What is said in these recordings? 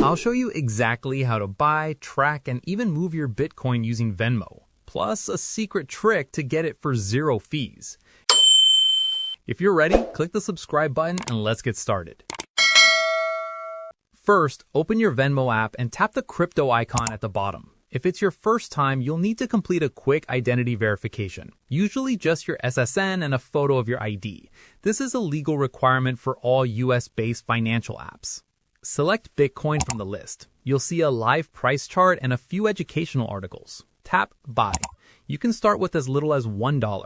I'll show you exactly how to buy, track, and even move your Bitcoin using Venmo, plus a secret trick to get it for zero fees. If you're ready, click the subscribe button and let's get started. First, open your Venmo app and tap the crypto icon at the bottom. If it's your first time, you'll need to complete a quick identity verification, usually just your SSN and a photo of your ID. This is a legal requirement for all US-based financial apps. Select Bitcoin from the list. You'll see a live price chart and a few educational articles. Tap Buy. You can start with as little as $1.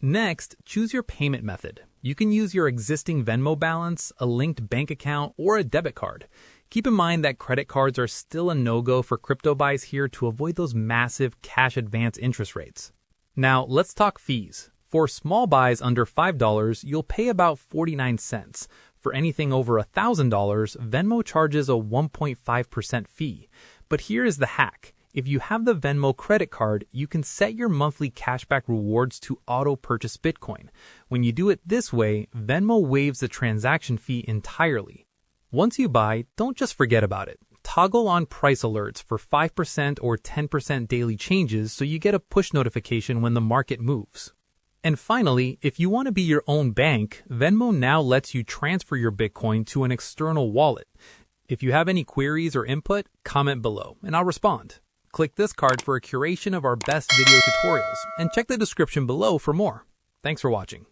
Next, choose your payment method. You can use your existing Venmo balance, a linked bank account, or a debit card. Keep in mind that credit cards are still a no-go for crypto buys here to avoid those massive cash advance interest rates. Now, let's talk fees. For small buys under $5, you'll pay about 49 cents. For anything over $1,000, Venmo charges a 1.5% fee. But here is the hack. If you have the Venmo Credit Card, you can set your monthly cashback rewards to auto-purchase Bitcoin. When you do it this way, Venmo waives the transaction fee entirely. Once you buy, don't just forget about it. Toggle on price alerts for 5% or 10% daily changes so you get a push notification when the market moves. And finally, if you want to be your own bank, Venmo now lets you transfer your Bitcoin to an external wallet. If you have any queries or input, comment below and I'll respond. Click this card for a curation of our best video tutorials and check the description below for more. Thanks for watching.